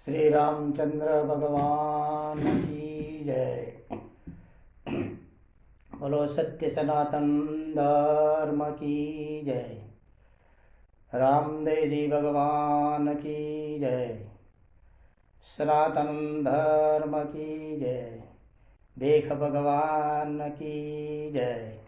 श्री रामचंद्र भगवान की जय। बोलो सत्य सनातन धर्म की जय। रामदेव जी भगवान की जय। सनातन धर्म की जय। देख भगवान की जय।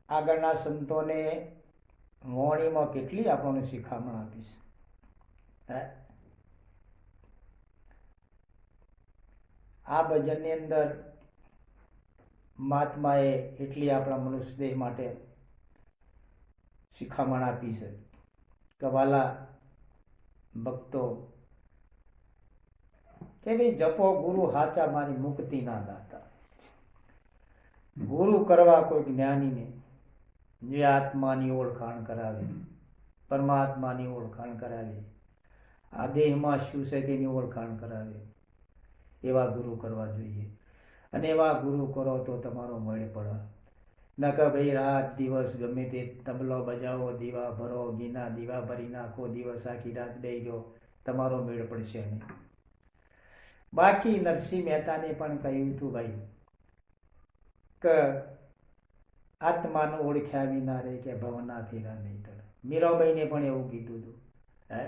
આગળના સંતોને વાણીમાં કેટલી આપણને શિખામણ આપીશ. હે, આ ભજનની અંદર મહાત્માએ એટલી આપણા મનુષ્ય દેહ માટે શિખામણ આપી છે કે વાલા ભક્તો કે ભાઈ જપો ગુરુ હાચા મારી મુક્તિ ના દાતા. ગુરુ કરવા કોઈ જ્ઞાનીને જે આત્માની ઓળખાણ કરાવે, પરમાત્માની ઓળખાણ કરાવે, આ દેહમાં શું છે તેની ઓળખાણ કરાવે, એવા ગુરુ કરવા જોઈએ. અને એવા ગુરુ કરો તો તમારો મેળ પડે. ન કે ભાઈ રાત દિવસ ગમે તે તબલો બજાવો, દીવા ભરો, ગીના દીવા ભરી નાખો, દિવસ આખી રાત બેહી ગયો, તમારો મેળ પડશે નહીં. બાકી નરસિંહ મહેતાને પણ કહ્યું હતું ભાઈ કે આત્માનો ઓળખ્યા વિના રે કે ભવના ફેરા નહીં ટળે. મીરાબાઈને પણ એવું કીધું હતું. હે,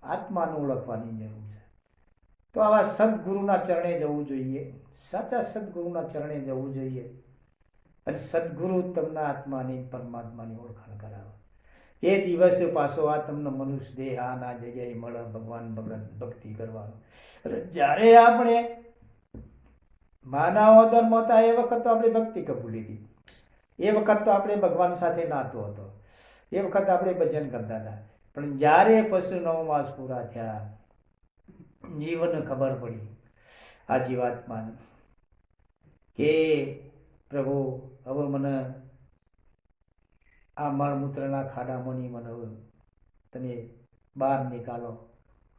આત્માનું ઓળખવાની જરૂર છે. તો આવા સદગુરુના ચરણે જવું જોઈએ, સાચા સદગુરુના ચરણે જવું જોઈએ. અને સદગુરુ તમને આત્માની પરમાત્માની ઓળખાણ કરાવે. એ દિવસે પાછો આ તમને મનુષ્ય દેહ આ જગ્યાએ મળે ભગવાન ભક્તિ કરવાનું. એટલે જ્યારે આપણે માનવ ધર્મ હતા એ વખત તો આપણે ભક્તિ કબૂલી હતી. એ વખત તો આપણે ભગવાન સાથે નાતો હતો. એ વખત આપણે ભજન કરતા હતા. પણ જ્યારે પછી 9 માસ પૂરા થયા, જીવન ખબર પડી આ જીવાત્માને કે પ્રભુ હવે મને આ મળમૂત્રના ખાડામાંની મને હવે તમે બહાર નીકાળો,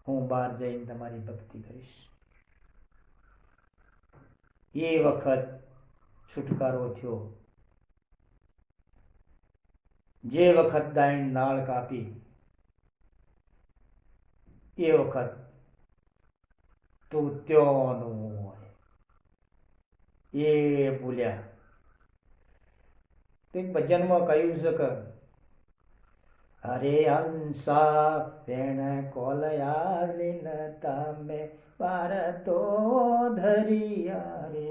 હું બહાર જઈને તમારી ભક્તિ કરીશ. એ વખત છુટકારો થયો. જે વખત દાઈણ નાળ કાપી એ વખત તો ત્યોનું હોય એ ભૂલ્યા. તો એક ભજનમાં કહ્યું છે કે અરે હંસા પેણ કોલયાલિન તમે પાર તો ધરિયા રે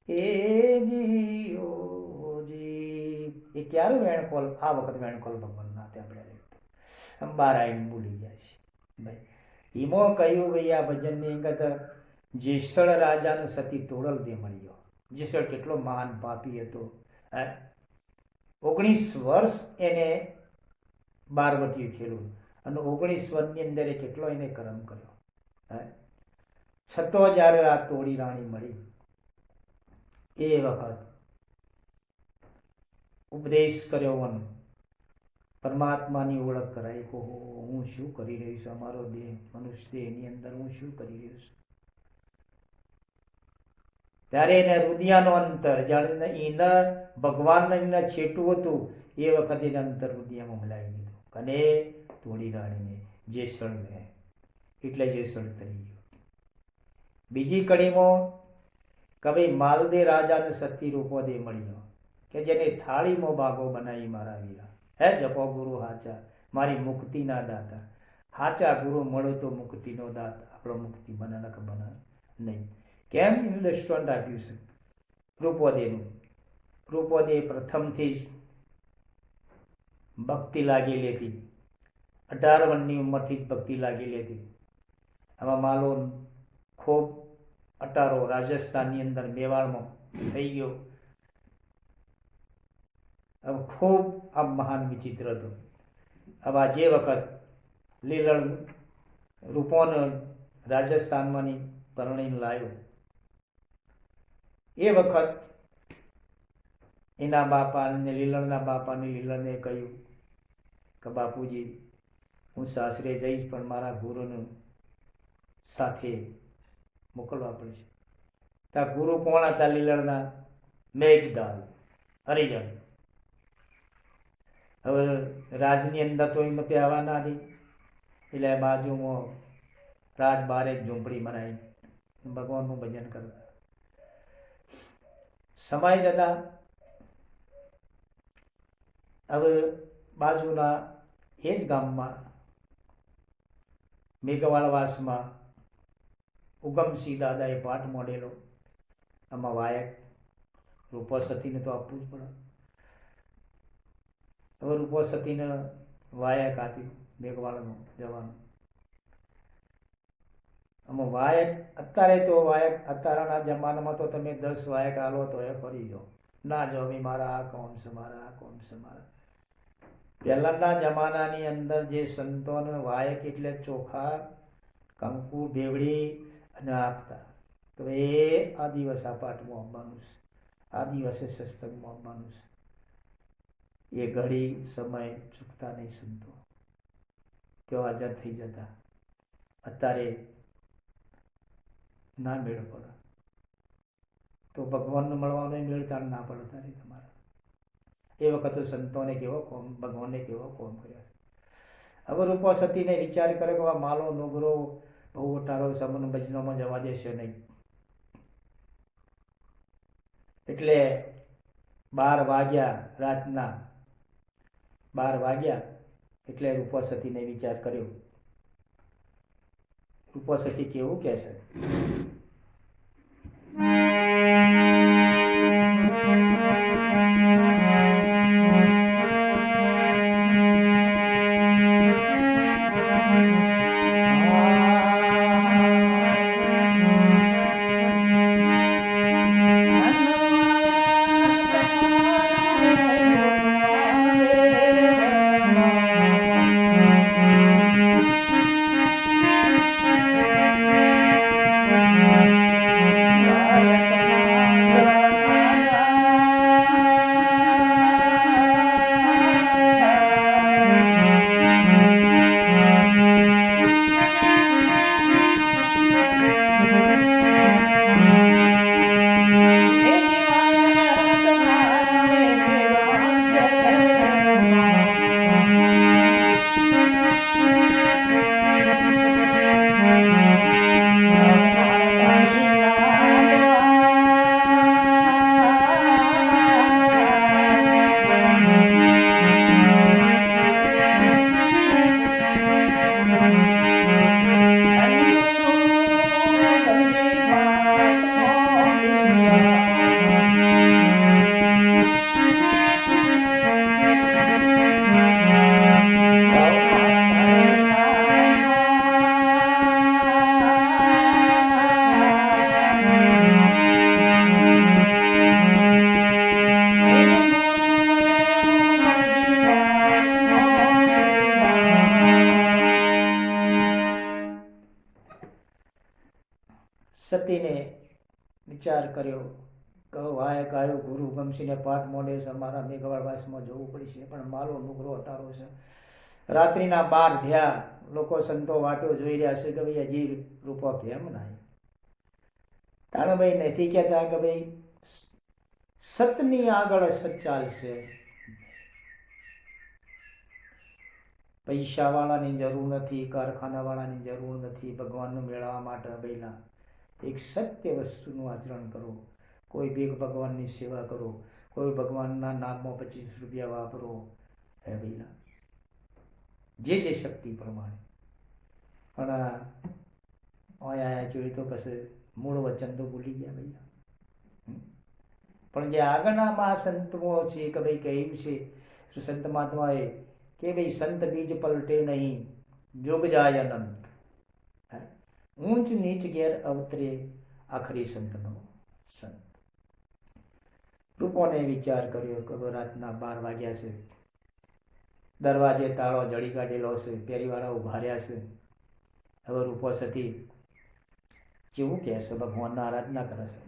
એ જીઓ જી. એ ક્યારે વેણકોલ? આ વખત વેણકોલ ભગવાનના ત્યાં બાર આવીને ભૂલી ગયા છે ભાઈ. એમાં કહ્યું ભાઈ આ ભજનની અંદર જેસળ રાજાને સતી તોડલ દે મળ્યો. જેસળ કેટલો મહાન પાપી હતો. 19 વર્ષ એને બારવટી ખેલું અને 19 વર્ષની અંદર એ કેટલો એને કર્મ કર્યો. છતો જ્યારે આ તોડી રાણી મળી એ વખત ઉપદેશ કર્યો, વન પરમાત્માની ઓળખ કરાઈ. હું શું કરી રહ્યું છું, અમારો દેહ મનુષ્ય દેહની અંદર હું શું કરી રહ્યો છું. ત્યારે એને રુદિયાનો અંતર જાણે એને ભગવાનને એને છેટું હતું એ વખતે એને અંતર રુદિયામાં મલાવી દીધું અને તોડી રાણીને જેસળને એટલે જેસળ તરી ગયો. બીજી કડીમાં કવિ માલદે રાજાને સતી રૂપોદે મળ્યો કે જેને થાળીમાં બાગો બનાવી મારા વીરા. હે જપો ગુરુ હાચા મારી મુક્તિના દાતા. હાચા ગુરુ મળો તો મુક્તિનો દાતા. આપણો મુક્તિ બને ન કે બને નહીં. કેમ એનું દૃષ્ટાંત આપ્યું છે રૂપોદેનું. રૂપોદે પ્રથમથી જ ભક્તિ લાગેલી હતી. 18 વર્ષની ઉંમરથી જ ભક્તિ લાગેલી હતી. આમાં માલો ખૂબ અટારો રાજસ્થાનની અંદર મેવાડમાં થઈ ગયો. હવે ખૂબ આ મહાન વિચિત્ર હતું. હવે જે વખત લીલણ રૂપોને રાજસ્થાનમાંની પરણીને લાવ્યો એ વખત એના બાપાને લીલણના બાપાને લીલણને કહ્યું કે બાપુજી હું સાસરે જઈશ પણ મારા ગુરુને સાથે મોકલવા પડશે. ત્યાં ગુરુ કોણ હતા લીલણના? મેઘદાલ હરિજન. હવે રાજની અંદર તો એમ આવવા ના દી એટલે બાજુમાં રાત બારે ઝૂંપડી બનાવી ભગવાનનું ભજન કરતા. સમય જતા હવે બાજુના એ જ ગામમાં મેઘવાળવાસમાં ઉગમસિંહ દાદાએ પાઠ મોડેલો. આમાં વાયક રૂપસતીને તો આપવું જ પડે. હવે રૂપો સતીને વાયક આપ્યું મેઘવાળનું જવાનું. આમાં વાયક અત્યારે તો વાયક અત્યારના જમાનામાં તો તમે 10 વાયક આલો તો એ ફરી જાઓ, ના જો ભાઈ મારા આ કોણ છે, મારા આ કોણ છે, મારા. પહેલાના જમાનાની અંદર જે સંતોને વાયક એટલે ચોખા, કંકુ, બેવડી અને આપતા. તો એ આ દિવસ આ પાઠમાં આવવાનું છે, આ દિવસે સત્સંગમાં આવવાનું છે. એ ઘડી સમય ચૂકતા નહીં સંતો, તેઓ હાજર થઈ જતા. અત્યારે ના મેળ પડે તો ભગવાનને મળવાનો મેળ તાણ ના પડે તારે તમારે. એ વખતે સંતોને કેવો કોમ, ભગવાનને કેવો કોમ કર્યા. હવે રૂપો સતીને વિચાર કરે કે માલો નુગરો બહુ ઓટારો સમન ભજનોમાં જવા દેશે નહીં. એટલે 12 વાગ્યા, રાતના 12 વાગ્યા એટલે રૂપો સતીને વિચાર કર્યો. રૂપો સતી કેવું કહે છે, સતીને વિચાર કર્યો કે વાયક આવ્યો, ગુરુ ગમસીને પાઠ મોડે છે, અમારા મેઘવાળવાસમાં જવું પડશે, પણ માલો નુકરો અટારો છે. રાત્રિના 12 થયા, લોકો સંતો વાટો જોઈ રહ્યા છે કે ભાઈ હજી રૂપો કેમ ના. તાણભાઈ નથી કહેતા કે ભાઈ સતની આગળ સત ચાલશે, પૈસાવાળાની જરૂર નથી, કારખાનાવાળાની જરૂર નથી. ભગવાનને મેળવવા માટે પહેલાં એક સત્ય વસ્તુનું આચરણ કરો. કોઈ ભીખ ભગવાનની સેવા કરો, કોઈ ભગવાનના નામમાં 25 રૂપિયા વાપરો. હે ભૈલા જે શક્તિ પ્રમાણે. પણ આયા ચીડી તો પછી મૂળ વચન તો ભૂલી ગયા ભૈલા. પણ જે આગળના મહાસંતો છે કે ભાઈ કહ્યું છે સંત મહાત્માએ કે ભાઈ સંત બીજ પલટે નહીં, જોગ જાય અનંત. ઊંચ નીચ ઘેર અવતરે આખરી સંતનો સંત. રૂપોને વિચાર કર્યો કે રાતના 12 વાગ્યા છે, દરવાજે તાળો જડી કાઢેલો છે, પેરીવાળા ઉભા રહ્યા છે. હવે રૂપો સતી કેવું કહે છે, ભગવાનના આરાધના કરે છે.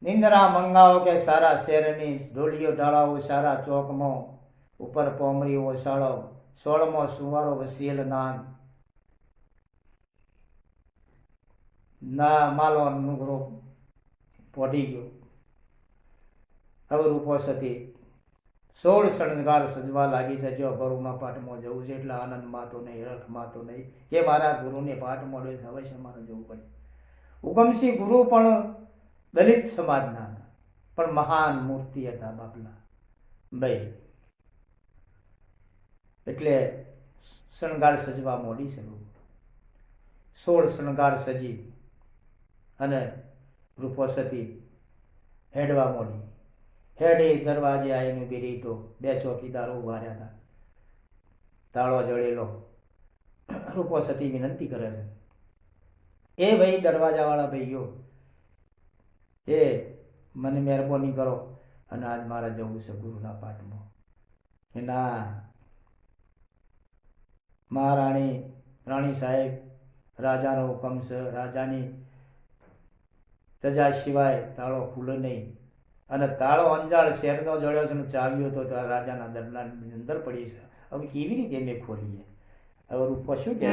નિંદ્રા મંગાવો કે સારા શેરની, ઢોલિયો ઢાળાવો સારા ચોકમાં, ઉપર પોમરીઓ શાળો, 16મો સુવારો વસીલ નાન, ના માલો નુગરો પોઢી ગયો. હવે રૂપો સતી 16 શણગાર સજવા લાગી છે. જો ગુરુના પાઠમાં જવું છે એટલે આનંદમાં તો નહીં, રથમાં તો નહીં, કે મારા ગુરુને પાઠ મળ્યો છે, અવશ્ય મારે જવું પડે. ઉગમસિંહ ગુરુ પણ દલિત સમાજના હતા, પણ મહાન મૂર્તિ હતા બાપલા ભાઈ. એટલે શણગાર સજવા મોડી છે. 16 શણગાર સજી અને રૂપસતી હેડવા મોડી. હેડી દરવાજે આવીને ઉભી રહી તો 2 ચોકીદારો ઉભા રહ્યા હતા. તાળો જડેલો. રૂપસતી વિનંતી કરે છે, એ ભાઈ દરવાજાવાળા ભાઈઓ, એ મને મહેરબાની કરો અને આજ મારે જવું છે ગુરુના પાઠમાં. ના, મહારાણી રાણી સાહેબ, રાજાનો હુકમ છે, રાજાની રજા સિવાય તાળો ખુલે નહીં. અને તાળો અંજાળ શહેરનો જડ્યો છે, ચાવીઓ તો રાજાના દરબારની અંદર પડી છે. હવે કેવી રીતે મેં ખોલીએ? હવે રૂપો શું કહે?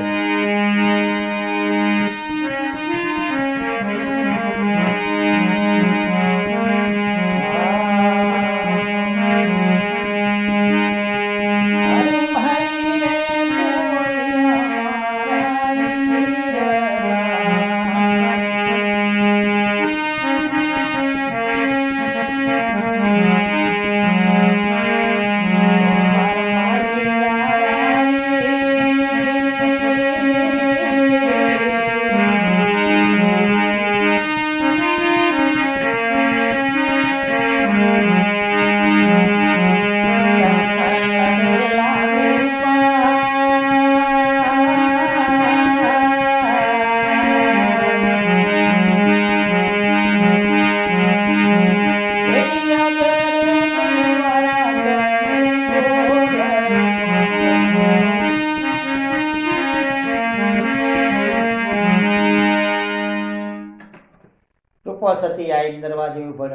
સતી આઈ દરવાજે ઉભો,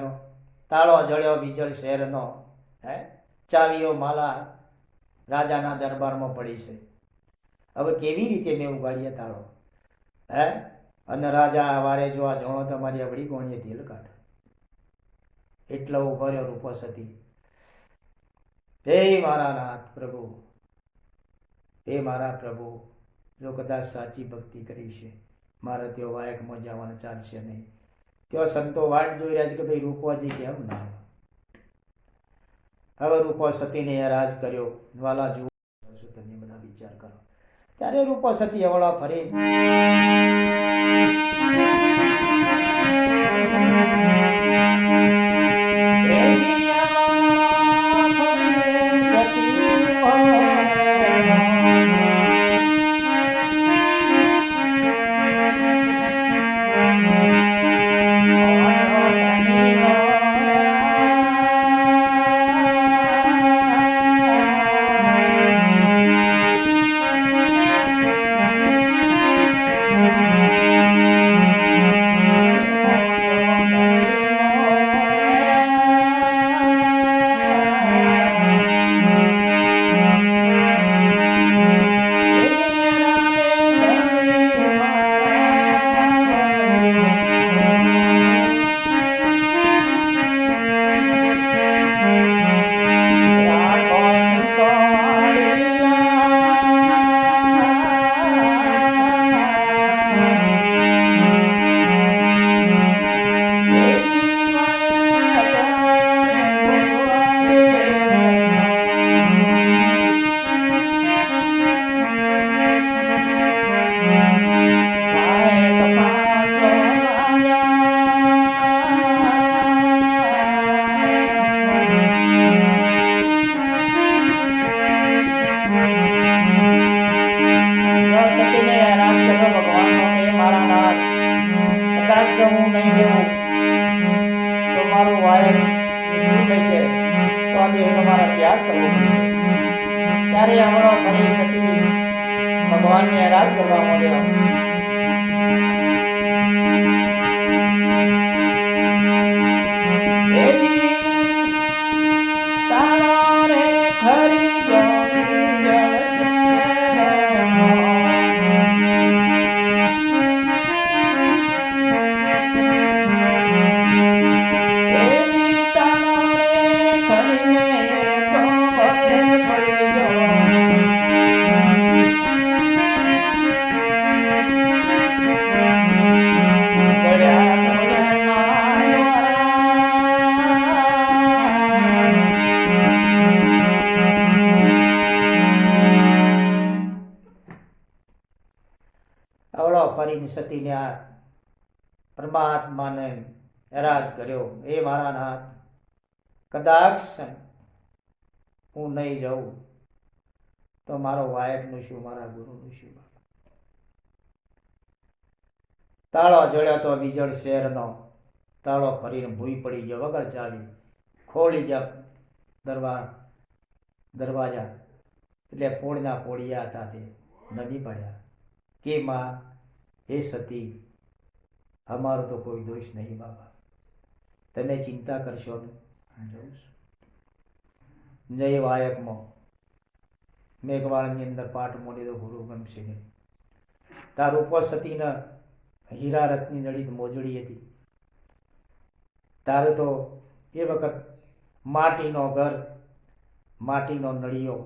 તાળો જડ્યો બીજળ શહેરનો. ચાવીઓ માલા રાજાના દરબારમાં પડી છે. હવે કેવી રીતે મેં ઉગાડીએ તાળો? અને રાજા વારે જો આ જોણો તમારી અવળી ગોણીએ તેલ કાઢે. એટલો ઉભો રહ્યો રૂપસતી. હે મારા નાથ પ્રભુ, હે મારા પ્રભુ, જો કદાચ સાચી ભક્તિ કરી છે, મારે તેઓ વાયકમાં જવાનું ચાલશે નહીં. તેઓ સંતો વાટ જોઈ રહ્યા છે કે ભાઈ રૂપોજી કેમ ના આવે. હવે રૂપસતીને રાજ કર્યો. વાલા જુઓ, તમે બધા વિચાર કરો. ત્યારે રૂપસતી અવળા ફરી ત્યારે આવડો ફરી સતી ભગવાનને આરાધ કરવા માંડ્યો. અવળો ફરીને સતીને આ પરમાત્માને એરાજ કર્યો, એ મારા નાથ, કદાચ હું નહીં જાઉં તો મારો વાયકનું શું, મારા ગુરુનું શું? તાળો જડ્યો તો વિજળ શહેરનો, તાળો ફરીને ભૂઈ પડી ગયો વગર ચાવી, ખોલી જા દરવાજા, એટલે પોળના પોળિયા હતા તે નમી પડ્યા કે માં, હે સતી, અમારો તો કોઈ દોષ નહીં બાબા, તમે ચિંતા કરશો ને, જઉં છું. જય વાયકમાં મેઘવાળની અંદર પાઠ મોડી તો ગુરુ ગમશે નહીં. તાર રૂપો સતીના હીરા રત્ની જડિત મોજડી હતી. તારે તો એ વખત માટીનો ઘર, માટીનો નળિયો,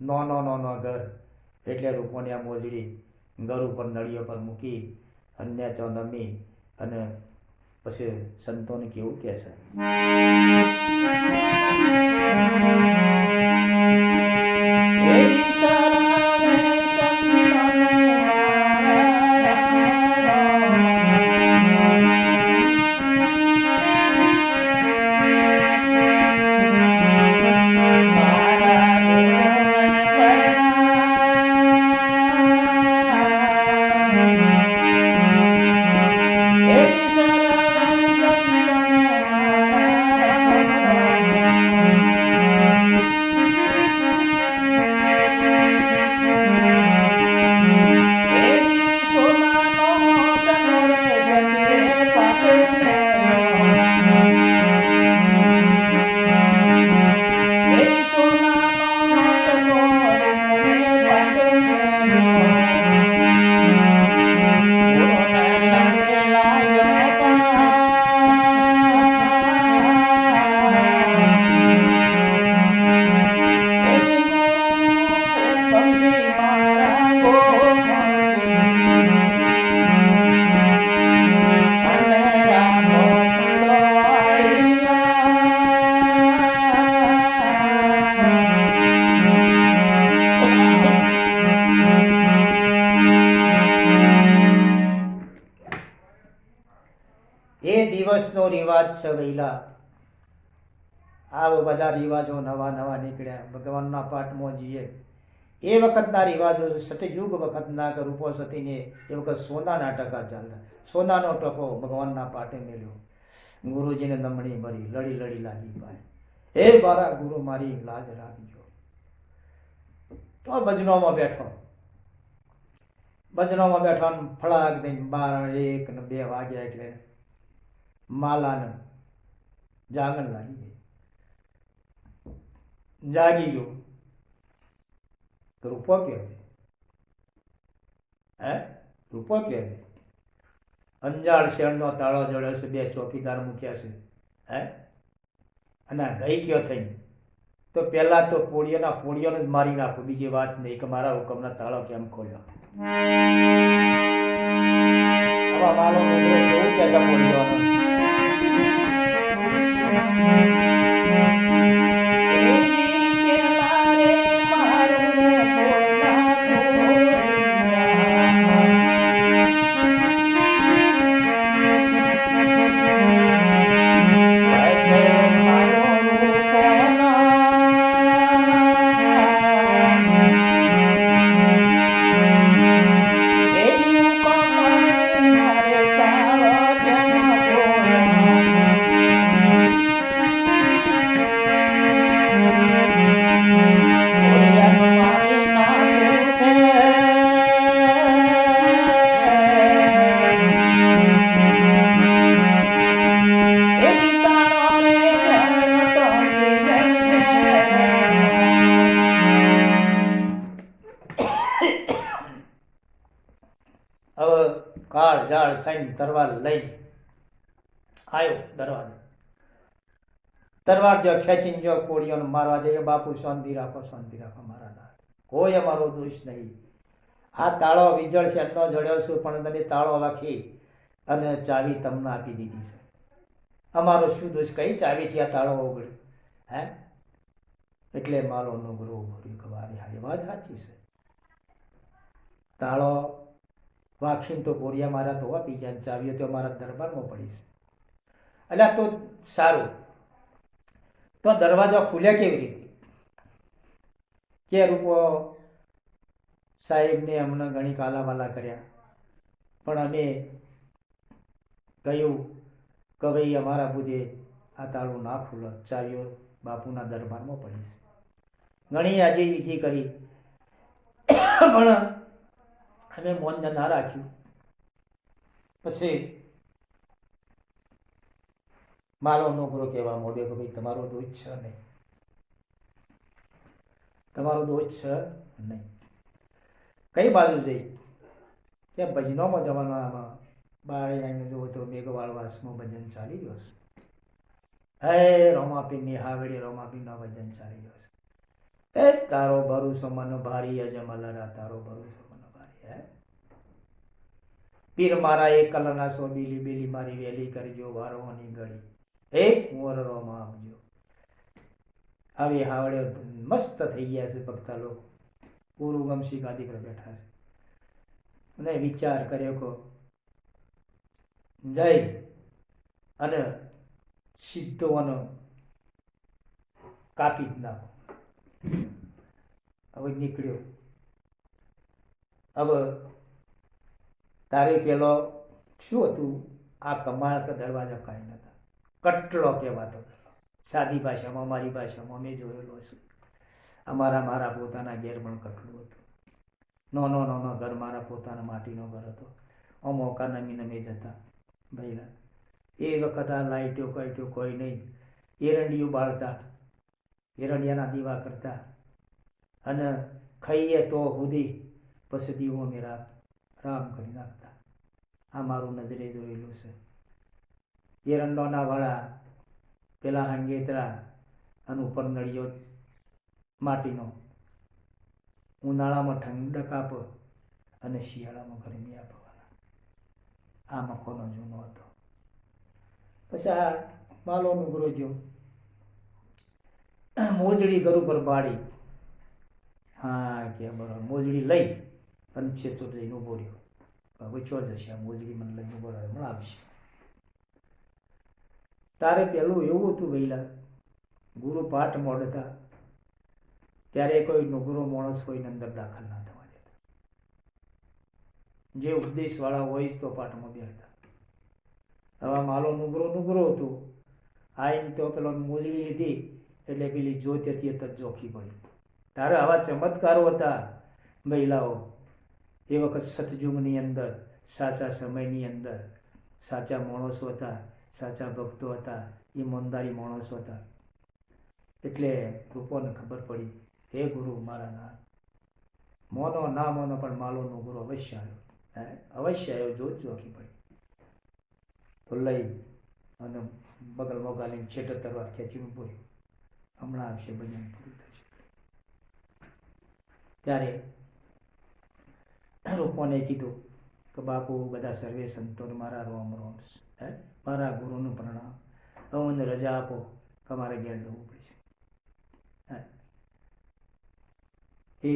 નાનો ઘર, એટલે રૂપોની આ મોજડી ઘર ઉપર નળિયો પર મૂકી અન્ય ચો નમી અને પછી સંતોને કેવું કહે છે, એ દિવસનો રિવાજ છે વૈલા. આ બધા રિવાજો નવા નીકળ્યા ભગવાનના પાઠમાં જઈએ. એ વખતના રિવાજો સતયુગ વખતના કે રૂપો સતીને એ વખત સોનાના ટકા ચાલતા. સોનાનો ટકો ભગવાનના પાઠે મેળ્યો. ગુરુજીને નમણી મરી, લડી લાગી પાય, હે મારા ગુરુ મારી લાજ રાખજો. તો ભજનોમાં બેઠો ફળાક દઈને 12, 1 ને 2 વાગ્યા એટલે માલાને જાગન લાગી ગઈ. જાગી જો રૂપો કે છે, રૂપો કે છે, અંજાળ શેરનો તાળો જડ્યો છે, 2 ચોકીદાર મૂક્યા છે, અને ગઈ કયો થઈ તો પેલા તો પોળિયોને જ મારી નાખો, બીજી વાત નહીં કે મારા હુકમના તાળો કેમ ખોલ્યો. આવા માલો કેવું કે છે પોળિયોને, કાળ જાળ થઈને તરવાર લઈ આવ્યો દરવાજો. તરવાર જો ખેંચીને જો કોળીઓને મારવા જઈએ, બાપુ શાંતિ રાખો મારા નાથ, કોઈ અમારો દોષ નહીં. આ તાળો વિજળ છે એનો જડ્યો છું, પણ તમે તાળો વાખી અને ચાવી તમને આપી દીધી છે. અમારો શું દોષ, કઈ ચાવીથી આ તાળો ઓગળ્યો? એટલે મારો નુગરો ભર્યું કે મારી હારી વાત સાચી છે. તાળો વાખીને તો કોરિયા મારા તો આપી જાય, ચાવીઓ તો મારા દરબારમાં પડીશ. એટલે તો સારું, તો દરવાજા ખુલ્યા કેવી રીતે? કે રૂપો સાહેબને અમને ઘણી કાલાવાલા કર્યા, પણ અમે કહ્યું કે ભાઈ અમારા બુધે આ તાળું ના ખુલે, ચાવીઓ બાપુના દરબારમાં પડીશ. ઘણી આજી વિધિ કરી, પણ અમે મૌન ના રાખ્યું. પછી મારો નોકરો કહેવા માંડ્યો કે ભાઈ તમારો દોષ છે નહીં, તમારો દોષ છે નહીં. કઈ બાજુ જઈ? કે ભજનોમાં જવાનું. આમાં બારે આવીને જોવો તો મેઘવાળવાસમાં ભજન ચાલી રહ્યો છે. હે રોમાપીનની હાવડી, રોમાપીનનો ભજન ચાલી રહ્યો છે. એ તારો ભરોસો મન ભારી અજમલરા, તારો ભરોસો મન ભારી. હે પીર મારા એક કલના સો બીલી બીલી, મારી વેલી કરજો વારવાની ગળી, હે કુંવર રોમા આપજો. આવી હાવડે મસ્ત થઈ ગયા છે ભક્તા લોકો, પૂરું ગમશી ગાદી પર બેઠા છે. અને વિચાર કર્યો કે જય અને સિદ્ધોનો કાપી જ નાખો. હવે નીકળ્યો. હવે તારે પેલો શું હતું, આ કમાળ કે દરવાજા કાંઈ નતા, કટલો કહેવાતો. સાદી ભાષામાં, અમારી ભાષામાં મેં જોયેલો છે. મારા પોતાના ઘેર પણ કટલું હતું. નાનો ઘર, મારા પોતાના માટીનો ઘર હતો. મોકા નમી નમી જતા ભાઈલા. એ વખત આ લાઈટો કાઈટો કોઈ નહીં. એરંડિયું બાળતા, એરંડિયાના દીવા કરતા, અને ખાઈએ તો સુધી પછી દીવો મેરા રામ કરી નાખતા. આ મારું નજરે જોયેલું છે. એરંડોના વાળા પેલા હાંગેતરા અને ઉપર નળિયો માટીનો, ઉનાળામાં ઠંડક આપો અને શિયાળામાં ગરમી આપવાના. આ મખોનો જૂનો હતો. પછી આ માલો નુગરો જો મોજડી ઘર ઉપર બાળી. હા કે બરાબર, મોજડી લઈ અને છેતો જઈને ઉભો રહ્યો. હવે ચો જશે આ મોજડી, મને લઈને ઉભો રહ્યો, મને આવશે. તારે પેલું એવું હતું વહેલા, ગુરુ પાઠ મોડતા ત્યારે કોઈ નુગરો માણસ કોઈને અંદર દાખલ ના થવા દેતા. જે ઉપદેશ વાળા હોય તો પાઠમાં બેહતા. હવે માલો નુગરો હતો. આઈને તો પેલો મોજડી લીધી એટલે પેલી જોત હતી એ તજ જોખી પડી. તારે આવા ચમત્કારો હતા મહિલાઓ એ વખત સતયુગની અંદર, સાચા સમયની અંદર. સાચા માણસો હતા, સાચા ભક્તો હતા, ઈમાનદારી માણસો હતા. એટલે રૂપોને ખબર પડી, હે ગુરુ મારા ના મોનો ના મોનો પણ માલોનો ગુરુ અવશ્ય આવ્યો. અવશ્ય આવ્યો, જોત જોખી પડી. તો લઈ અને બગલ મોગાલીને છેટો તરવાર ખેંચીને બોલ્યો, હમણાં આવશે, ભજન પૂરું થશે. ત્યારે રૂપોને કીધું કે બાપુ બધા સર્વે સંતોને મારા રોમ રોમ, મારા ગુરુનું પ્રણામ. હવે મને રજા આપો કે મારે ઘેર જવું પડશે. એ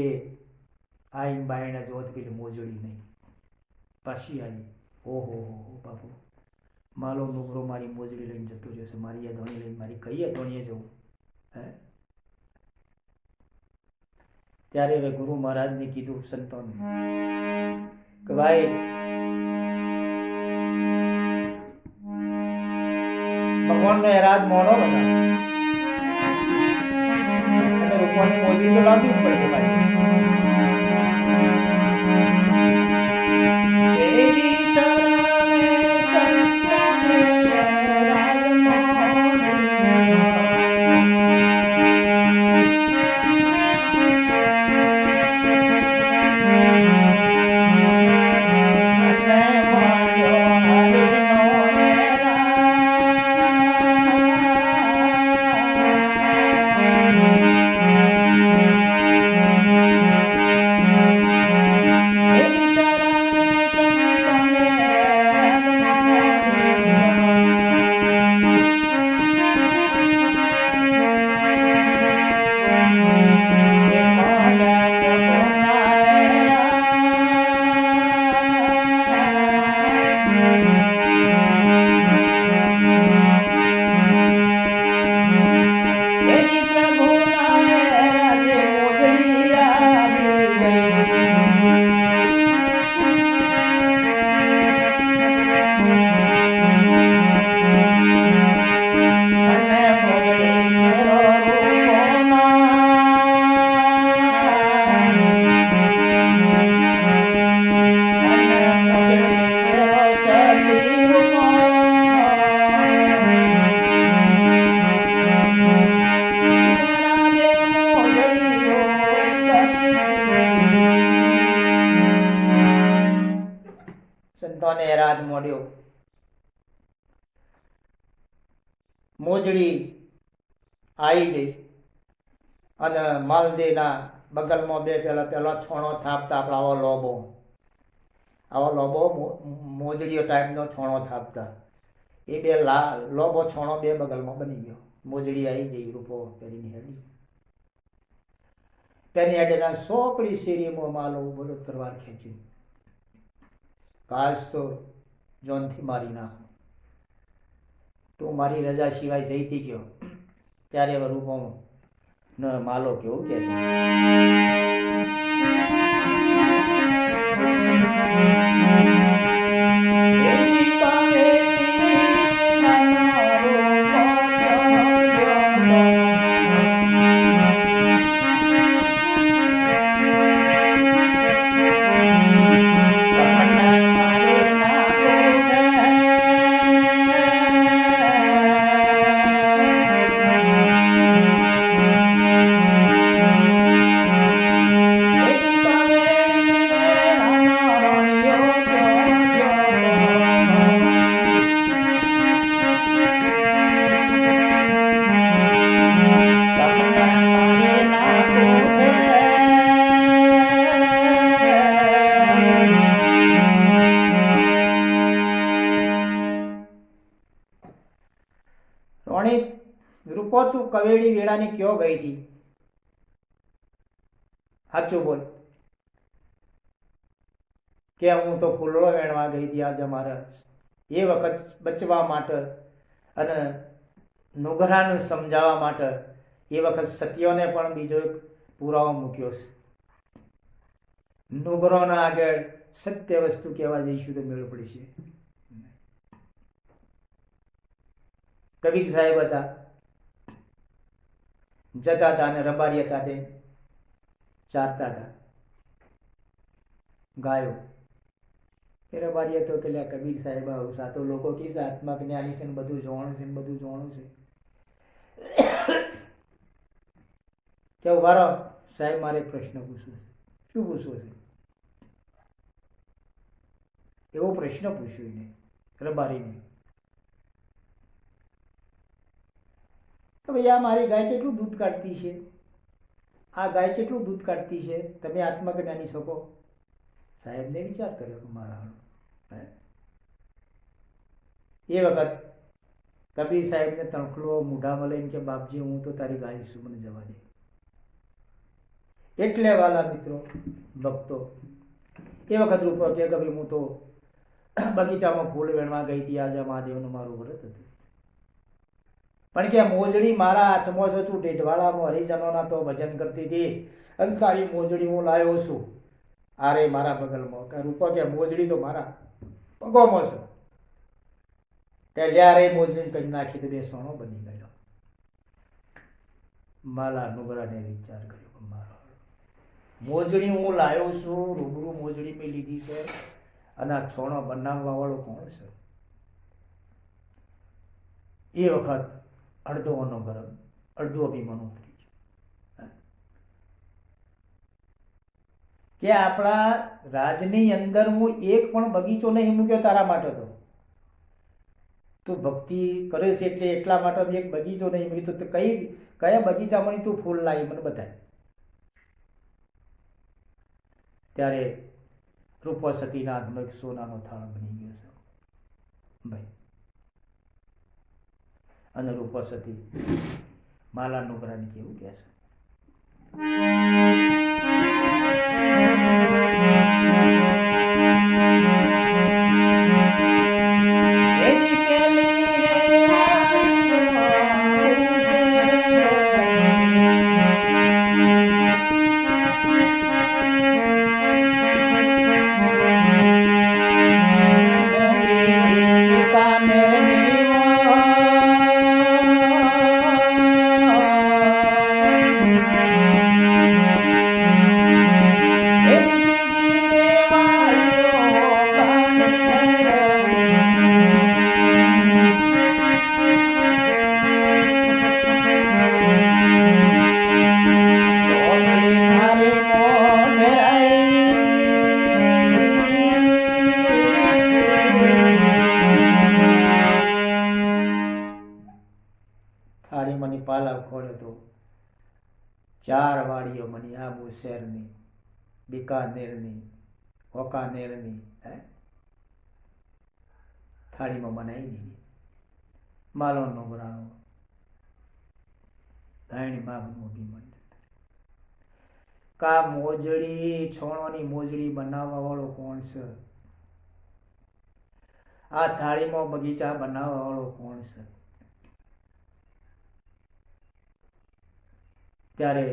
આઈને બાયણે જોત પેલી મોજડી નહીં, પાછી આવી. ઓહો બાપુ, માલો નુગરો મારી મોજડી લઈને જતો રહ્યો છે, મારી અધોણી લઈને, મારી કઈ અધોણીએ જવું? ત્યારે હવે ગુરુ મહારાજને કીધું સંતોને કે ભાઈ ભગવાનનો એરાદ મોનો બધા, અને રૂપવાની મોજડી તો લાવવી જ પડશે ભાઈ. સંતોને હેરાત મોડ્યો. મોજડી આવી ગઈ અને માલદેના બગલમાં બે પેલા છોણો થાપતા આપણા આવો લોબો મોજડીઓ ટાઈપનો છોણો થાપતા. એ બે લોબો છોણો બે બગલમાં બની ગયો. મોજડી આવી ગઈ રૂપો પહેરીને હેડી. તેની હેડેના સોકડી શેરીમાં માલો બોલો તરવાર ખેંચ્યું. કાશ તો જોનથી મારી નાખો. તું મારી રજા સિવાય જઈતી ગયો. ત્યારે હવે રૂપો ન માલો કેવું કે છે. રૂપો તું કવેડી વેળાની ક્યો ગઈ હતી? સાચું બોલ. કે હું તો ફૂલડો વેણવા ગઈ હતી આજે મારા એ વખત બચવા માટે અને નુગરાને સમજાવવા માટે એ વખત સત્યોને પણ બીજો એક પુરાવો મૂક્યો છે. નુગરોના આગળ સત્ય વસ્તુ કહેવા જઈશું તો મેળ પડશે. કબીર સાહેબ હતા, જતા હતા અને રબારી હતા તે ચારતા હતા ગાયો. એ રબારી હતો કે કબીર સાહેબ આવતા તો લોકો કીધા આત્મા જ્ઞાની છે ને બધું જોવાનું છે ને બધું જોવાનું છે. કે ઉભારો સાહેબ, મારે એક પ્રશ્ન પૂછવો છે. શું પૂછવો છે? એવો પ્રશ્ન પૂછ્યો એને રબારીને કે ભાઈ આ મારી ગાય કેટલું દૂધ કાઢતી છે? આ ગાય કેટલું દૂધ કાઢતી છે? તમે આત્મજ્ઞાની શકો? સાહેબને વિચાર કર્યો કે મારા એ વખત કબીર સાહેબને તણખલો મૂઢામાં લઈને કે બાપજી હું તો તારી ગાય છું, મને જવા દે. એટલે વાલા મિત્રો ભક્તો એ વખત રૂપો કે ભાઈ હું તો બગીચામાં ફૂલ વેણવા ગઈ હતી, આજે મહાદેવનું મારું વ્રત હતું. પણ કે મોજડી મારા હાથમાં છે, તું ટેટવાળામાં હરિજનોના તો ભજન કરતી હતી અને તારી મોજડી હું લાવ્યો છું આરે મારા બગલમાં. રૂપો કે મોજડી તો મારા પગોમાં છે. તે લ્યારે મોજડી કરી નાખી તો બે સોનો બની ગયો. માલા નુગરાને વિચાર કર્યો, મારો મોજડી હું લાવ્યો છું, રૂબરૂ મોજડી મેં લીધી છે અને આ છોણો બનાવવા વાળો કોણ છે? એ વખત અડધો અનો ગરમ અડધો અભિમાન ઉતરી ગયું કે આપણા રાજની અંદર હું એક પણ બગીચો નહીં મૂક્યો તારા માટે. તો તું ભક્તિ કરે છે એટલે એટલા માટે એક બગીચો નહીં મૂક્યો. તો કયા બગીચામાં તું ફૂલ લાવી મને બતાય. ત્યારે રૂપો સતીના હાથમાં એક સોનાનો થાળ બની ગયો છે ભાઈ. અને રૂપો સતી માલા નુગરાને કેવું કહે છે, માલા ખોળ્યો તો 4 વાડીઓ મને આબુ શહેરની, બિકાનેરની, વાંકાનેરની થાળીમાં બનાવી દીધી. માલો નોગરાનો ધાયણી માગનું ભીમણ. કા મોજડી છોણોની મોજડી બનાવવા વાળો કોણ છે? આ થાળીમાં બગીચા બનાવવા વાળો કોણ છે? ત્યારે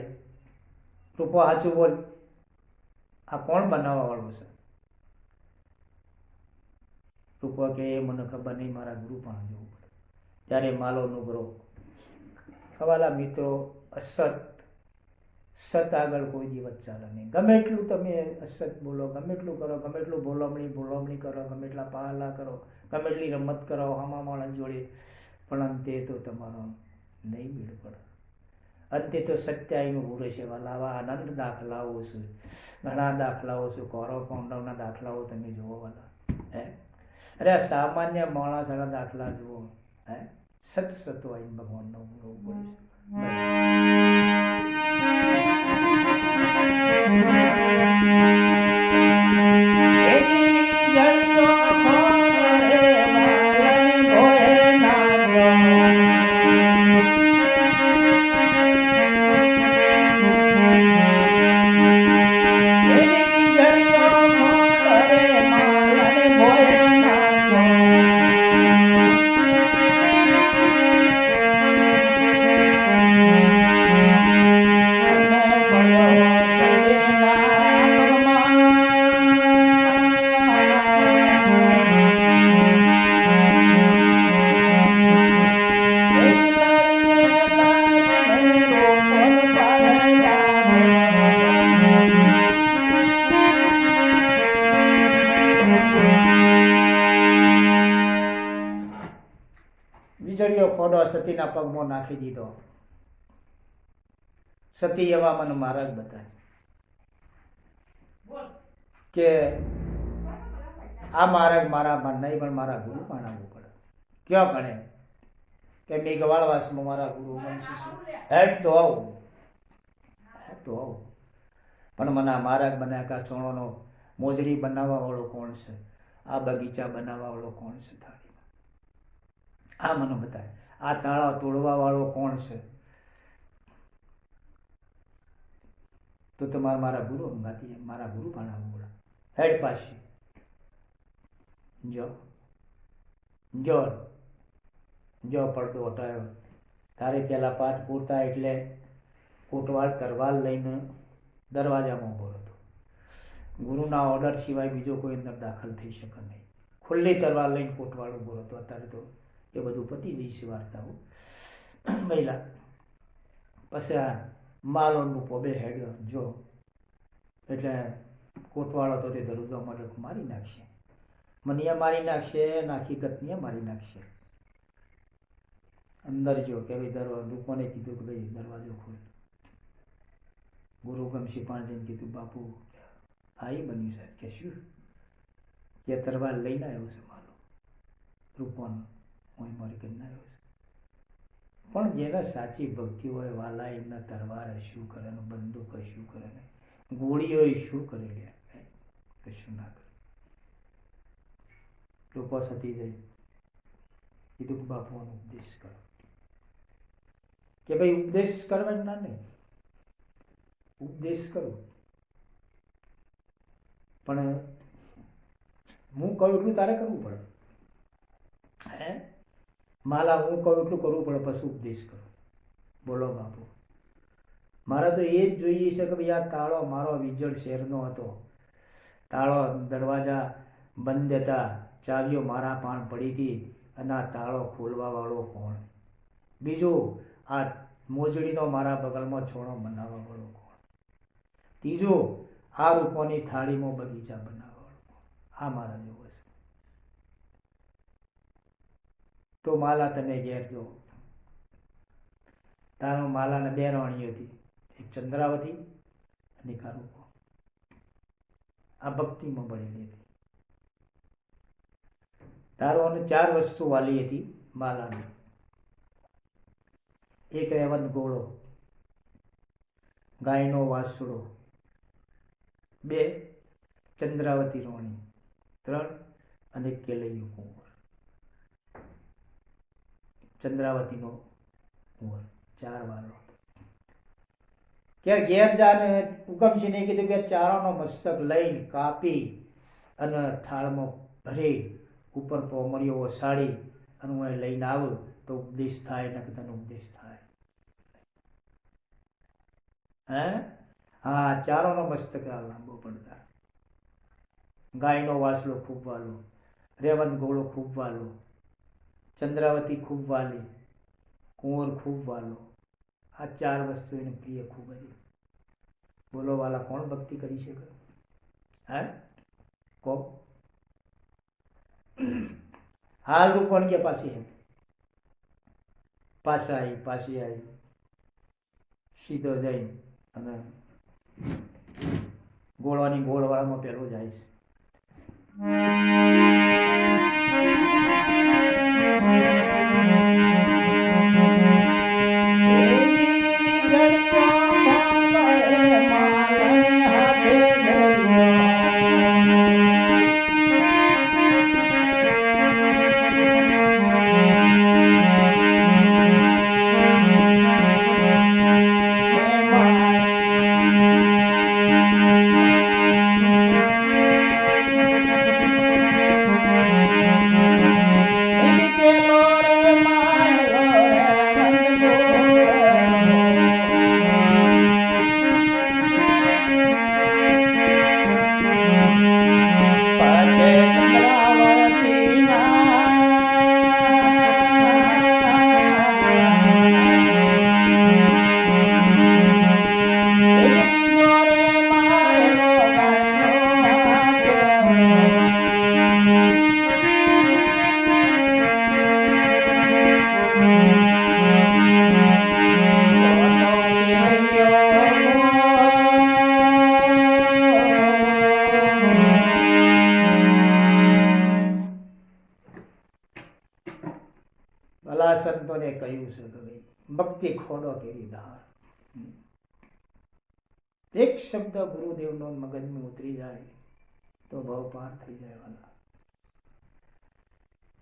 ટૂંકો સાચું બોલ, આ કોણ બનાવવા વાળું છે? ટૂંકો કે એ મને ખબર નહીં, મારા ગુરુ પણ જોવું પડે. ત્યારે માલો નુગરો, સવાલા મિત્રો, સત આગળ કોઈ દિવસ ચાલે નહીં. ગમે એટલું તમે અસત બોલો, ગમે એટલું કરો, ગમે એટલું બોલમણી કરો, ગમે એટલા પાલા કરો, ગમે એટલી રમત કરો આમાં માણસ જોડે, પણ અંતે તો તમારો નહીં મેળ પડે. અંતે તો સત્યાયનું પૂરે છે. વાલા આનંદ દાખલાઓ છે, ઘણા દાખલાઓ છે. કૌરવ પાંડવના દાખલાઓ તમે જુઓ વાલા. અરે સામાન્ય માણસના દાખલા જુઓ. સત આવીને ભગવાનનો પૂરો બોલીશ. વીજળીઓ ખોડો સતીના પગમાં નાખી દીધો. સતી એવા મને માર્ગ બતાવે કે આ માર્ગ મારા નહીં, પણ મારા ગુરુ પણ આવવું પડે. ક્યાં ગણે કે મેઘવાળવાસમાં મારા ગુરુ વંશી હેડ તો આવું, પણ મને આ માર્ગ બનાવ્યા. કા ચોણોનો મોજડી બનાવવા વાળો કોણ છે? આ બગીચા બનાવવા વાળો કોણ છે? થાળીમાં આ મને બતાવે. આ તાળા તોડવા વાળો કોણ છે? તો તમારે મારા ગુરુ અંગાતી, મારા ગુરુ પણ આવવું પડે. હેડ પાછી જો પડતો હટાયો. તારે પેલા પાઠ પૂરતા એટલે કોટવાળ તરવાલ લઈને દરવાજામાં ઊભો હતો. ગુરુના ઓર્ડર સિવાય બીજો કોઈ અંદર દાખલ થઈ શકે નહીં. ખુલ્લી તરવાલ લઈને કોટવાળ ઊભો હતો. અત્યારે તો એ બધું પતી જઈશે વાર્તાઓ. મહિલા પછી આ માલોનું પોબે હેડ્યો જો, એટલે કોટવાળો તો તે દરરોજ માટે મારી નાખશે, મને મારી નાખશે, હકીકતને મારી નાખશે. અંદર જો કે ભાઈ દરવાજો, લોકોને કીધું કે ભાઈ દરવાજો ખોલ. ગુરુ ગમશી પાંજને કીધું બાપુ આ બન્યું સાહેબ કે શું કે તરવાર લઈને આવ્યો છે મારો રૂપોનો, હું મારી કરીને આવ્યો છે. પણ જેને સાચી ભક્તિ હોય વાલા એમના તરવાર શું કરે ને બંદૂક શું કરે ને ગોળીઓ શું કરે લે, કશું ના કરે. લોકો સતી જઈ કીધું કે બાપુનો ઉપદેશ કરો. કે ભાઈ ઉપદેશ કરવા ના નહીં, ઉપદેશ કરો, પણ હું કહું એટલું તારે કરવું પડે. માલા હું કહું એટલું કરવું પડે, પછી ઉપદેશ કરો. બોલો બાપુ, મારે તો એ જ જોઈએ છે કે ભાઈ આ તાળો મારો વિજળ શહેરનો હતો. તાળો દરવાજા બંધ હતા, ચાવીઓ મારા પાન પડી હતી, અને આ તાળો ખોલવા વાળો કોણ? બીજું આ મોજડીનો મારા બગલમાં છોણો બનાવવા વાળો કોણ? ત્રીજું આ રૂપોની થાળીમાં બગીચા બનાવવા વાળો કોણ? આ મારા જેવો છે. તો માલા તમે ઘેર જો, તારો માલાને 2 રાણીઓ હતી, એક ચંદ્રાવતી અને કારૂપો. આ ભક્તિમાં ભળેલી હતી. તારો અને 4 વસ્તુ વાલી હતી માલાની. એક રેવંત ગોળો, ગાયનો વાસળો, 2 ચંદ્રાવતી રોણી, 3 અને કેલૈયું કુંવર. ચંદ્રાવતીનો કુંવર 4 વાલો. કે ઘેર જાને હુકમસિંહને કીધું કે ચારોનો મસ્તક લઈને કાપી અને થાળમાં ભરી ઉપર પોમરીઓ ઓસાડી અને હું લઈને આવું તો ઉપદેશ થાય, નકતન ઉપદેશ થાય. હે હા, ચારોનો મસ્તક લાંબો પડતા. ગાયનો વાસલો ખૂબ વાલો, રેવંત ગોળો ખૂબ વાલો, ચંદ્રાવતી ખૂબ વાલી, કુંવર ખૂબ વાલો. આ 4 વસ્તુ એને પ્રિય ખૂબ હતી. બોલો વાલા, કોણ ભક્તિ કરી શકે? હે કો હાલ રૂપણ કે પાછી પાછી આવી સીધો જઈને અને ગોળવાની ગોળવાળામાં પેલો જાય છે. ભલા સંતોને કહ્યું છે કે ભાઈ ભક્તિ ખોડો કેરી ધાર. એક શબ્દ ગુરુદેવનો મગજમાં ઉતરી જાય તો ભાવ પાર થઈ જાય. વાલા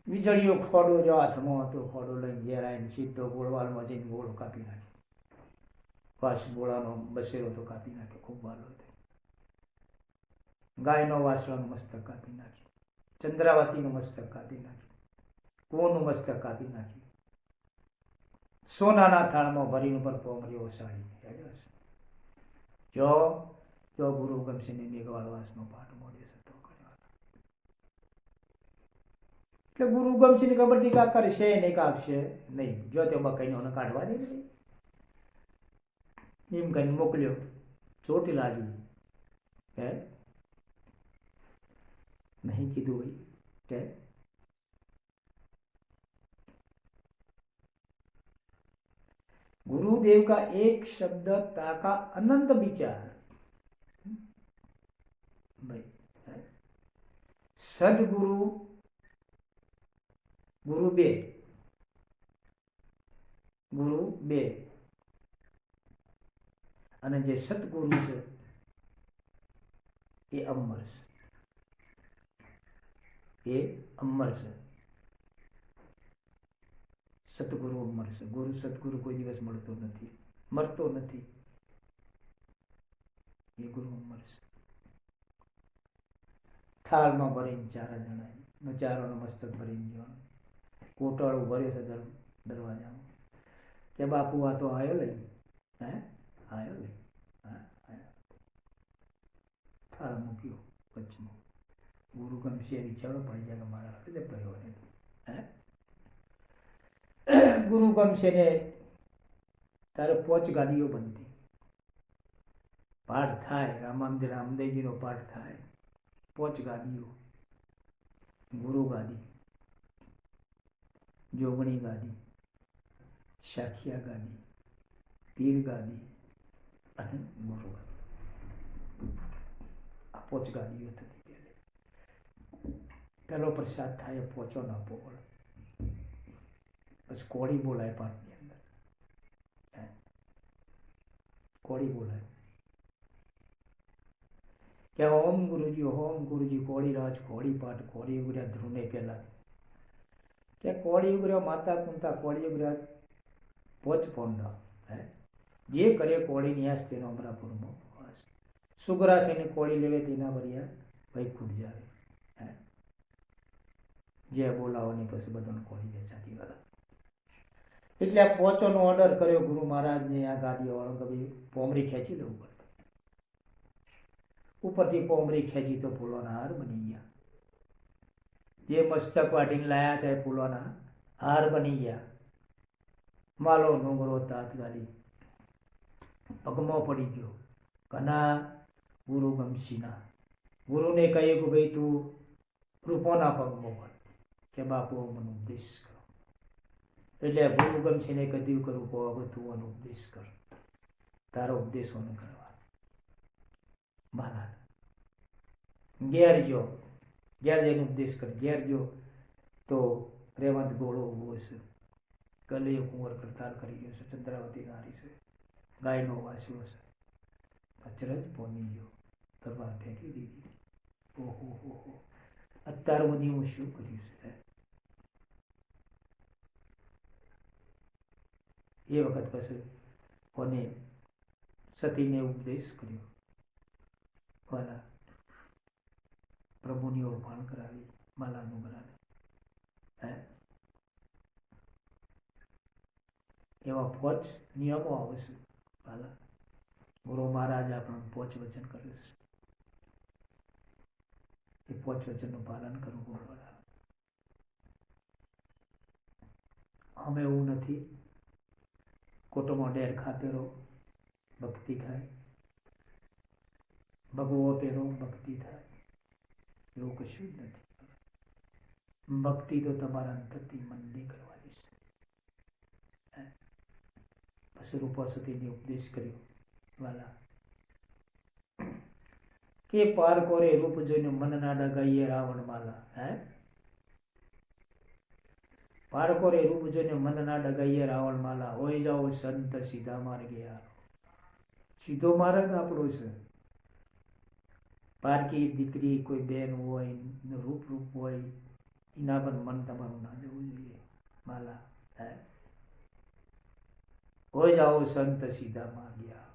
વીજળીઓ ખોડો જો હાથમાં હતો, ખોડો લઈને ઘેર આવીને સીધો ગોળવાલમાં જઈને ગોળો કાપી નાખ્યો. વાસ ગોળાનો બસેરો તો કાપી નાખ્યો, ખૂબ વાલો હતો. ગાયનો વાસળાનું મસ્તક કાપી નાખ્યું, ચંદ્રાવતીનું મસ્તક કાપી નાખ્યું, કુંવરનું મસ્તક કાપી નાખ્યું, સોનાના થાળમાં ભરીને ઉપર પોમરીઓ ઓસાડી. જો ગુરુ હુકમસિંહને મેઘવાળવાસનો પાઠ મોડ્યો છે તો એટલે ગુરુ હુકમસિંહની ખબર હતી કે કરશે નહીં, કાપશે નહીં. જો તે બકાઈને કાઢવા દે એમ કહીને મોકલ્યો. ચોટ લાગી હે नहीं कीधु भाई के गुरुदेव का एक शब्द ताका अनंत विचार भाई. सदगुरु गुरु बे અને જે સતગુરુ છે એ અમર છે. સતગુરુ અમર છે. ગુરુ સતગુરુ કોઈ દિવસ મરતો નથી. એ ગુરુ અમર છે. થાળમાં ભરીને 4 જણા ચારોનો મસ્તક ભરીને જવાનું. કોટાળું ભર્યો છે દરવાજામાં કે બાપુ આ તો આવ્યો લઈ થાળ મૂક્યો વચમાં. ગુરુ હુકમસિંહ વિચારો પડી જાય કે મારા હાથે ભર્યો ને ગુરુ હુકમસિંહને તારે 5 ગાદીઓ બનતી. પાઠ થાય, રામદેવજીનો પાઠ થાય. 5 ગાદીઓ: ગુરુ ગાદી, જોગણી ગાદી, શાખિયા ગાદી, પીર ગાદી અને ગુરુ ગાદી. આ 5 ગાદીઓ થતી. પેલો પ્રસાદ થાય 5 ન પોળ. બસ કોળી બોલાય પાઠની અંદર. કોળી બોલાય કે ઓમ ગુરુજી કોળી રાજ કોળી પાઠ કોળી ઉગર્યા ધ્રુને પેલા કે કોળી ઉગર્યા માતા કુંતા કોળી ઉગર્યા પોચ પોંડા હે જે કરે કોળી ન્યાસ તેનો અમરાપુરમાં વાસ સુગરા થઈને કોળી લેવે તેના ભર્યા વૈકુંઠ જાવે હે જે બોલાવવાની પછી બધાને કોળી જાય સાથી વાળા એટલે આ પોચોનો ઓર્ડર કર્યો ગુરુ મહારાજને આ ગાદીઓ વાળો કે ભાઈ પોમરી ખેંચી લે ઉપરથી પોમરી ખેંચી તો ફૂલોના હાર બની ગયા જે મસ્તક વાટીને લાયા હતા એ ફૂલોના હાર બની ગયા માલો નોંગરો તાત્કાલિક પગમાં પડી ગયો ઘણા ગુરુ ગમશીના ગુરુને કહ્યું કે ભાઈ તું રૂપોના પગમાં પડ કે બાપુ મને ઉપદેશ કરો એટલે ગુરુ ગમશીને કીધું કરું કહો હવે તું મને ઉપદેશ કર તારો ઉપદેશ મને કરવા માના ઘેર જો ઘેર જઈને ઉપદેશ કર ઘેર જો તો રેવંત ઘોડો ઉભો છે કલૈયો કુંવર કરતાલ કરી ગયો છે ચંદ્રાવતી નારી છે ગાયનો વાસ્યો છે અચરજ પોમી ગયો તલવાર ફેંકી દીધી ઓહો હો હો અત્યાર સુધી હું શું કર્યું છે એ વખત પછી કોને સતીને ઉપદેશ કર્યો વાલા પ્રભુની ઓળખાણ કરાવી માલાનું ગરાને હે એવા પોચ નિયમો આવશે વાલા ગુરુ મહારાજ આપણને પોચ વચન કરે છે એ પોચ વચનનું પાલન કરવું વાલા અમે એવું નથી કોટોમાં ડેર ખાપેરો ભક્તિ થાય ભગવો પહેરો ભક્તિ થાય એવું કશું જ નથી ભક્તિ તો તમારા અંતરથી મનની કરવાની છે પછી રૂપાસતીને ઉપદેશ કર્યો વાલા કે પાર કોરે રૂપ જોઈને મન ના ડગાઈએ રાવણ માલા હે પાર કોરે રૂપ જોઈને મન ના ડગાઈએ રાવણ માલા હોય જાઓ સંત સીધા માર્ગે સીધો માર્ગ આપણો છે પારકી દીકરી કોઈ બેન હોય રૂપ હોય એના પર મન તમારું ના જવું જોઈએ માલા હે હોય જાઓ સંત સીધા માર્ગ્યા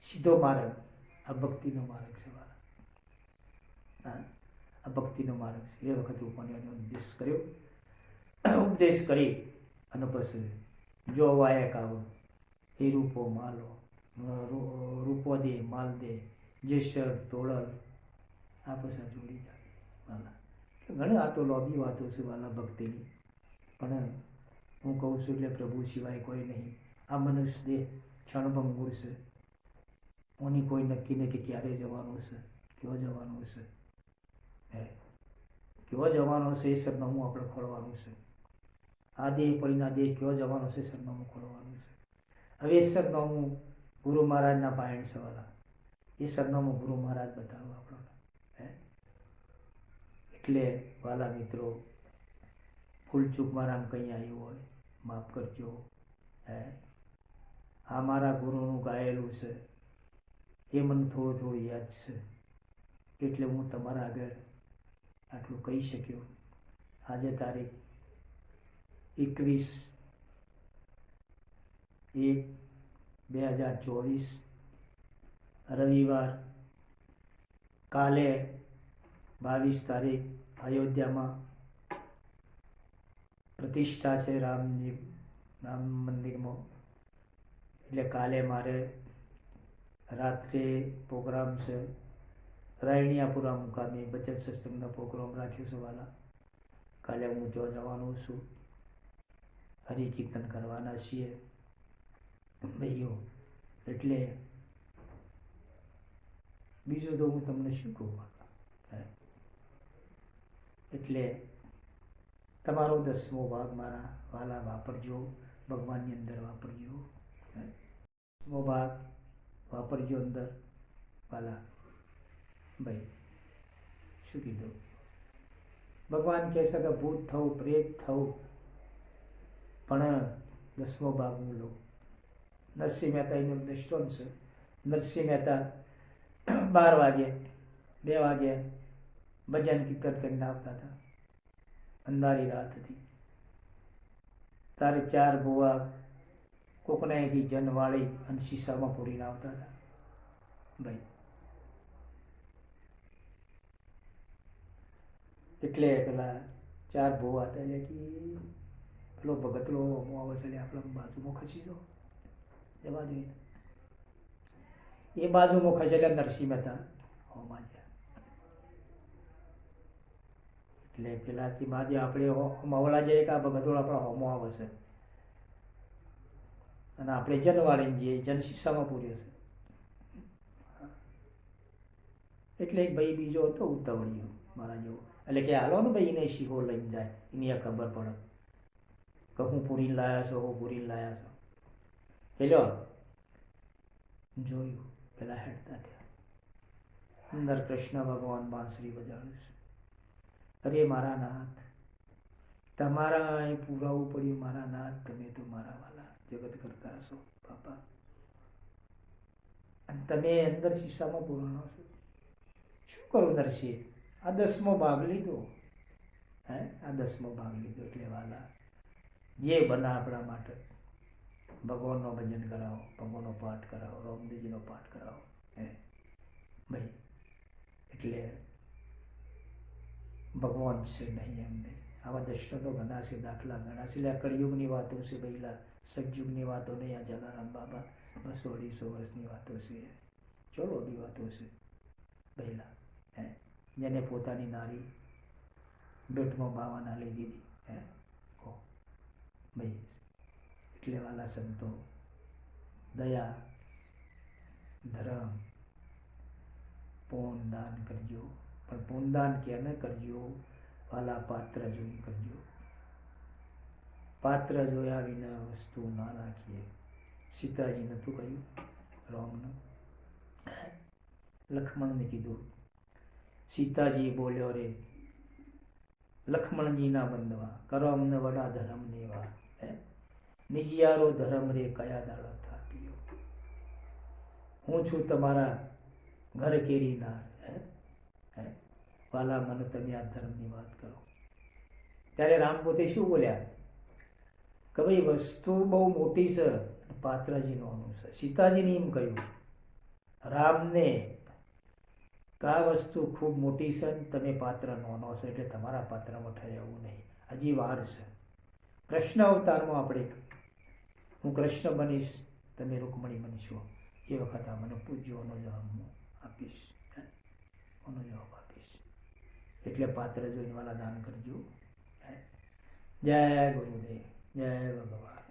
સીધો માર્ગ આ ભક્તિનો માર્ગ છે મારા હા આ ભક્તિનો માર્ગ છે એ વખત ઉપનિયાનો ઉપદેશ કર્યો ઉપદેશ કરી અને પછી જો વાયક આવો એ રૂપો માલો રૂપો દે માલ દે જેસર તોળલ આ પછી જોડી જાય વાલા ઘણી આ તો લોબી વાતો છે વાલા ભક્તિની પણ હું કહું છું એટલે પ્રભુ સિવાય કોઈ નહીં આ મનુષ્ય દેહ ક્ષણભંગુર છે ઓની કોઈ નક્કી નહીં કે ક્યારે જવાનું છે ક્યાં જવાનું છે હે ક્યાં જવાનો છે એ સરનામું આપણે ખોલવાનું છે આ દેહ પડીને આ દેહ ક્યાં જવાનો છે સરનામું ખોલવાનું છે હવે એ સરનામું ગુરુ મહારાજના પાયણ છે વાલા એ સરનામું ગુરુ મહારાજ બતાવો આપણને હે એટલે વાલા મિત્રો ફૂલચૂક મારામાં કંઈ આવ્યું હોય માફ કરજો હે આ મારા ગુરુનું ગાયેલું છે એ મને થોડું થોડું યાદ છે એટલે હું તમારા આગળ આટલું કહી શક્યો આજે તારીખ 21/1/2024 રવિવાર કાલે 22 તારીખ અયોધ્યામાં પ્રતિષ્ઠા છે રામ મંદિરમાં એટલે કાલે મારે રાત્રે પ્રોગ્રામ છે રાયણિયાપુરા મુકામે બચત સત્સંગનો પ્રોગ્રામ રાખ્યો છે વાલા કાલે હું ત્યાં જવાનું છું હરિકીર્તન કરવાના છીએ ભાઈઓ એટલે બીજું તો હું તમને શું કહું એટલે તમારો 10મો ભાગ મારા વાલા વાપરજો ભગવાનની અંદર વાપરજો 10મો ભાગ વાપરજો અંદર વાલા ભાઈ શું કીધું ભગવાન કહે છે કે ભૂત થવું પ્રેત થવું પણ 10મો ભાગ હું લઉં નરસિંહ મહેતા એનું દૃષ્ટાંત છે. નરસિંહ મહેતા 12 વાગે 2 વાગે ભજન કીર્તન કરીને આવતા હતા. અંધારી રાત હતી. તારે 4 ભુવા કોકને અહીંથી જનવાળી અને શીશામાં પૂરીને આવતા હતા. ભાઈ એટલે પેલા 4 ભુવા હતા એટલે કે પેલો ભગતલો આવે છે આપણા બાજુમાં ખસી જાઓ જવા જોઈએ. એ બાજુમાં ખસે એટલે નરસિંહ મહેતા હોમાં ગયા. એટલે પેલાથી બાજુ આપણે મવડા જઈએ કે આ ભગતલો આપણા હોમો આવે છે અને આપણે જનવાળીને જઈએ જન શીશામાં પૂર્યો છે. એટલે એક ભાઈ બીજો હતો ઉતાવળિયો મારા જેવો, એટલે કે હાલો ને ભાઈ એને શીખો લઈને જાય, એની આ ખબર પડે કે હું પૂરીને લાયા છો, હું પૂરીને લાયા છો. પેલો જોયું પેલા હેડતા થયા, અંદર કૃષ્ણ ભગવાન બાંસરી વજાડ્યું છે. અરે મારા નાથ, તમારા અહીં પુરાવું પડ્યું મારા નાથ, તમે તો મારા વાલા જગત કરતા હશો બાપા, અને તમે અંદર શીશામાં પુરાણો છો. શું કરું નરસિંહ? આ 10મો ભાગ લીધો. હે આ 10મો ભાગ લીધો એટલે વાલા જે બના આપણા માટે ભગવાનનો ભજન કરાવો, ભગવાનનો પાઠ કરાવો, રામદેવજીનો પાઠ કરાવો. હે ભાઈ એટલે ભગવાન છે નહીં એમને. આવા દર્શનો ઘણા છે, દાખલા ઘણા છે. આ કળિયુગની વાતો છે પહેલા, સતયુગની વાતો નહીં. આ જલારામ બાબા 200-250 વર્ષની વાતો છે, ચોલોની વાતો છે પહેલા. હે જેને પોતાની નારી બેટમાં બાવાના લઈ દીધી. હે કહો ભાઈ એટલે વાલા સંતો દયા, ધર્મ, પૂન દાન કરજો. પણ પૂનદાન ક્યાં ન કરજો વાલા, પાત્ર જોઈને કરજો. પાત્ર જોયા વિના વસ્તુ ના નાખીએ. સીતાજી નતું કહ્યું રામનું? લક્ષ્મણને કીધું. સીતાજી બોલ્યો રે લક્ષ્મણજીના બંધવા, કરો અમને વડા ધર્મની વાત. હે નિજિયારો ધર્મ રે કયા દાડો થાપ્યો, હું છું તમારા ઘર કેરી ના. હે વાલા મને તમે આ ધર્મની વાત કરો. ત્યારે રામ પોતે શું બોલ્યા કે ભાઈ વસ્તુ બહુ મોટી છે, પાત્રજી નાનું છે. સીતાજીને એમ કહ્યું રામને કે આ વસ્તુ ખૂબ મોટી છે, તમે પાત્ર નાનો છો એટલે તમારા પાત્રમાં ઠરાવવું નહીં, હજી વાર છે. કૃષ્ણ અવતારમાં આપણે હું કૃષ્ણ બનીશ, તમે રૂકમણી બનશો, એ વખત આ મને પૂજ્યો એનો જવાબ હું આપીશ. એનો જવાબ આપીશ. એટલે પાત્ર જોઈને વાલા દાન કરજો. જય ગુરુદેવ, જય ભગવાન.